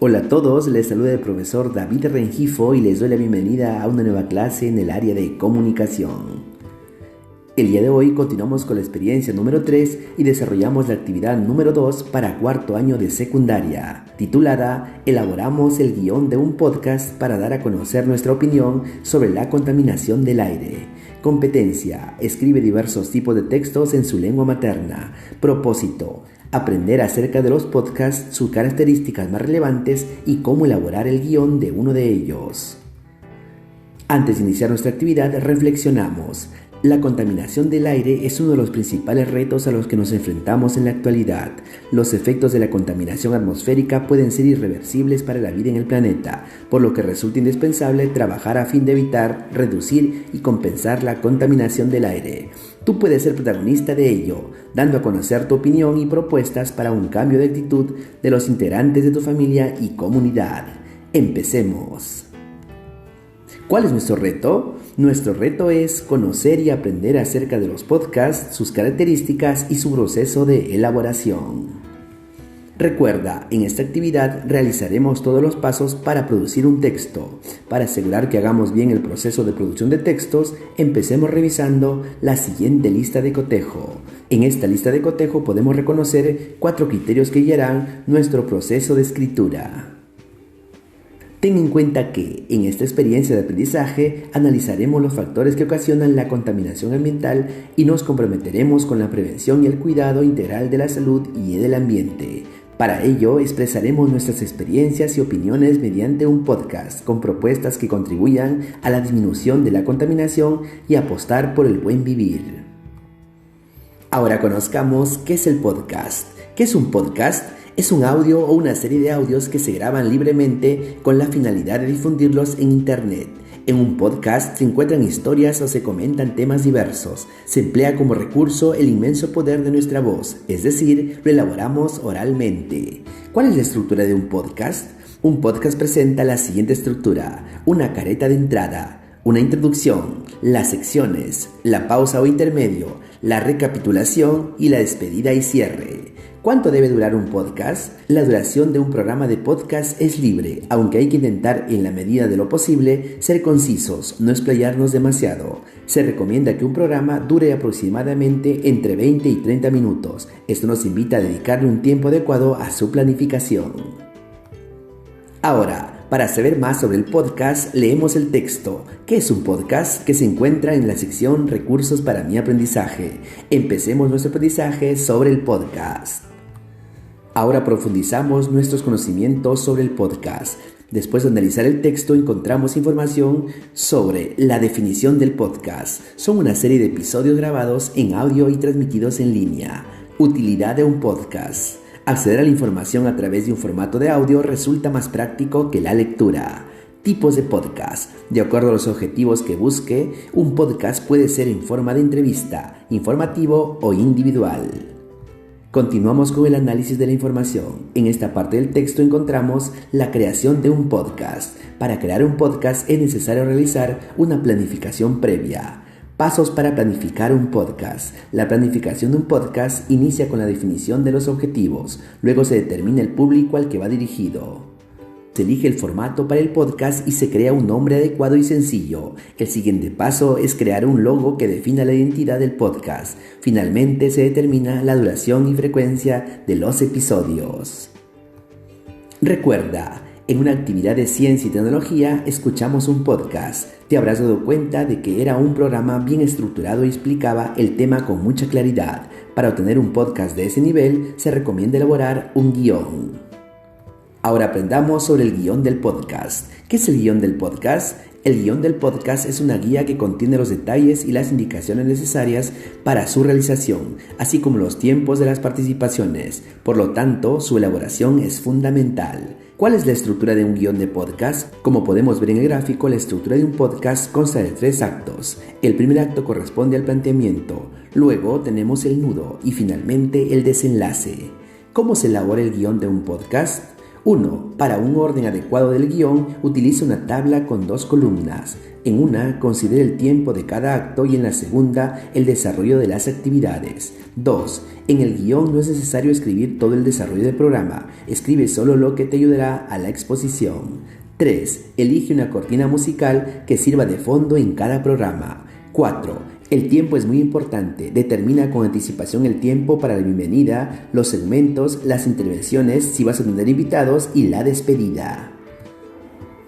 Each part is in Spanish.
Hola a todos, les saluda el profesor David Rengifo y les doy la bienvenida a una nueva clase en el área de comunicación. El día de hoy continuamos con la experiencia número 3 y desarrollamos la actividad número 2 para cuarto año de secundaria, titulada Elaboramos el guión de un podcast para dar a conocer nuestra opinión sobre la contaminación del aire. Competencia: escribe diversos tipos de textos en su lengua materna. Propósito: aprender acerca de los podcasts, sus características más relevantes y cómo elaborar el guión de uno de ellos. Antes de iniciar nuestra actividad, reflexionamos. La contaminación del aire es uno de los principales retos a los que nos enfrentamos en la actualidad. Los efectos de la contaminación atmosférica pueden ser irreversibles para la vida en el planeta, por lo que resulta indispensable trabajar a fin de evitar, reducir y compensar la contaminación del aire. Tú puedes ser protagonista de ello, dando a conocer tu opinión y propuestas para un cambio de actitud de los integrantes de tu familia y comunidad. Empecemos. ¿Cuál es nuestro reto? Nuestro reto es conocer y aprender acerca de los podcasts, sus características y su proceso de elaboración. Recuerda, en esta actividad realizaremos todos los pasos para producir un texto. Para asegurar que hagamos bien el proceso de producción de textos, empecemos revisando la siguiente lista de cotejo. En esta lista de cotejo podemos reconocer 4 criterios que guiarán nuestro proceso de escritura. Ten en cuenta que, en esta experiencia de aprendizaje, analizaremos los factores que ocasionan la contaminación ambiental y nos comprometeremos con la prevención y el cuidado integral de la salud y del ambiente. Para ello, expresaremos nuestras experiencias y opiniones mediante un podcast con propuestas que contribuyan a la disminución de la contaminación y apostar por el buen vivir. Ahora conozcamos qué es el podcast. ¿Qué es un podcast? Es un audio o una serie de audios que se graban libremente con la finalidad de difundirlos en Internet. En un podcast se encuentran historias o se comentan temas diversos. Se emplea como recurso el inmenso poder de nuestra voz, es decir, lo elaboramos oralmente. ¿Cuál es la estructura de un podcast? Un podcast presenta la siguiente estructura: una careta de entrada, una introducción, las secciones, la pausa o intermedio, la recapitulación y la despedida y cierre. ¿Cuánto debe durar un podcast? La duración de un programa de podcast es libre, aunque hay que intentar, en la medida de lo posible, ser concisos, no explayarnos demasiado. Se recomienda que un programa dure aproximadamente entre 20 y 30 minutos. Esto nos invita a dedicarle un tiempo adecuado a su planificación. Ahora, para saber más sobre el podcast, leemos el texto. ¿Qué es un podcast? Que se encuentra en la sección Recursos para mi aprendizaje. Empecemos nuestro aprendizaje sobre el podcast. Ahora profundizamos nuestros conocimientos sobre el podcast. Después de analizar el texto, encontramos información sobre la definición del podcast. Son una serie de episodios grabados en audio y transmitidos en línea. Utilidad de un podcast. Acceder a la información a través de un formato de audio resulta más práctico que la lectura. Tipos de podcast. De acuerdo a los objetivos que busque, un podcast puede ser en forma de entrevista, informativo o individual. Continuamos con el análisis de la información. En esta parte del texto encontramos la creación de un podcast. Para crear un podcast es necesario realizar una planificación previa. Pasos para planificar un podcast. La planificación de un podcast inicia con la definición de los objetivos. Luego se determina el público al que va dirigido. Se elige el formato para el podcast y se crea un nombre adecuado y sencillo. El siguiente paso es crear un logo que defina la identidad del podcast. Finalmente se determina la duración y frecuencia de los episodios. Recuerda, en una actividad de ciencia y tecnología escuchamos un podcast. Te habrás dado cuenta de que era un programa bien estructurado y explicaba el tema con mucha claridad. Para obtener un podcast de ese nivel se recomienda elaborar un guión. Ahora aprendamos sobre el guión del podcast. ¿Qué es el guión del podcast? El guión del podcast es una guía que contiene los detalles y las indicaciones necesarias para su realización, así como los tiempos de las participaciones. Por lo tanto, su elaboración es fundamental. ¿Cuál es la estructura de un guión de podcast? Como podemos ver en el gráfico, la estructura de un podcast consta de 3 actos. El primer acto corresponde al planteamiento, luego tenemos el nudo y finalmente el desenlace. ¿Cómo se elabora el guión de un podcast? 1. Para un orden adecuado del guión, utiliza una tabla con 2 columnas. En una, considere el tiempo de cada acto y en la segunda, el desarrollo de las actividades. 2. En el guión no es necesario escribir todo el desarrollo del programa, escribe solo lo que te ayudará a la exposición. 3. Elige una cortina musical que sirva de fondo en cada programa. 4. El tiempo es muy importante. Determina con anticipación el tiempo para la bienvenida, los segmentos, las intervenciones, si vas a tener invitados y la despedida.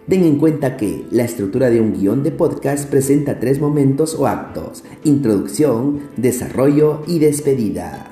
Ten en cuenta que la estructura de un guión de podcast presenta 3 momentos o actos: introducción, desarrollo y despedida.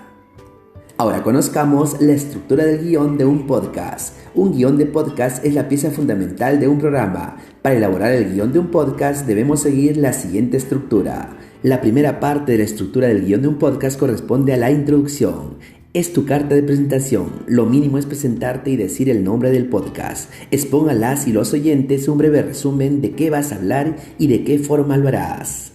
Ahora conozcamos la estructura del guión de un podcast. Un guión de podcast es la pieza fundamental de un programa. Para elaborar el guión de un podcast debemos seguir la siguiente estructura. La primera parte de la estructura del guión de un podcast corresponde a la introducción. Es tu carta de presentación. Lo mínimo es presentarte y decir el nombre del podcast. Expon a las y los oyentes un breve resumen de qué vas a hablar y de qué forma lo harás.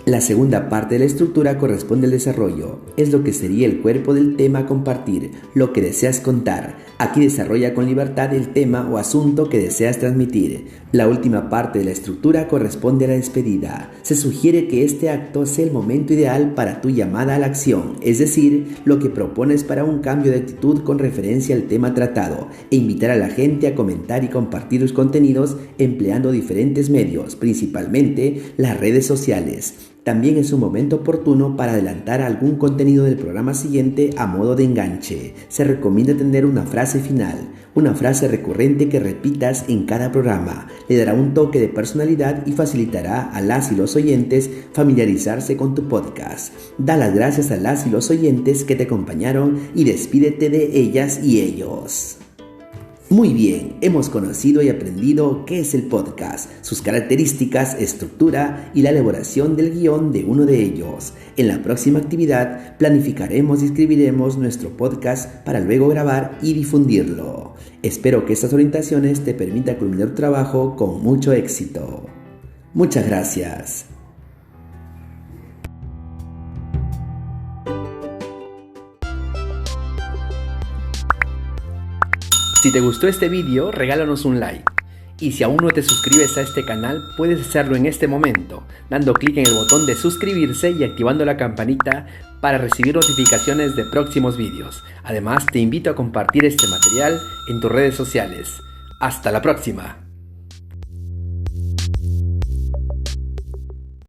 La segunda parte de la estructura corresponde al desarrollo. Es lo que sería el cuerpo del tema a compartir, lo que deseas contar. Aquí desarrolla con libertad el tema o asunto que deseas transmitir. La última parte de la estructura corresponde a la despedida. Se sugiere que este acto sea el momento ideal para tu llamada a la acción, es decir, lo que propones para un cambio de actitud con referencia al tema tratado, e invitar a la gente a comentar y compartir los contenidos empleando diferentes medios, principalmente las redes sociales. También es un momento oportuno para adelantar algún contenido del programa siguiente a modo de enganche. Se recomienda tener una frase final, una frase recurrente que repitas en cada programa. Le dará un toque de personalidad y facilitará a las y los oyentes familiarizarse con tu podcast. Da las gracias a las y los oyentes que te acompañaron y despídete de ellas y ellos. Muy bien, hemos conocido y aprendido qué es el podcast, sus características, estructura y la elaboración del guión de uno de ellos. En la próxima actividad planificaremos y escribiremos nuestro podcast para luego grabar y difundirlo. Espero que estas orientaciones te permitan culminar tu trabajo con mucho éxito. Muchas gracias. Si te gustó este vídeo, regálanos un like. Y si aún no te suscribes a este canal, puedes hacerlo en este momento, dando clic en el botón de suscribirse y activando la campanita para recibir notificaciones de próximos vídeos. Además, te invito a compartir este material en tus redes sociales. ¡Hasta la próxima!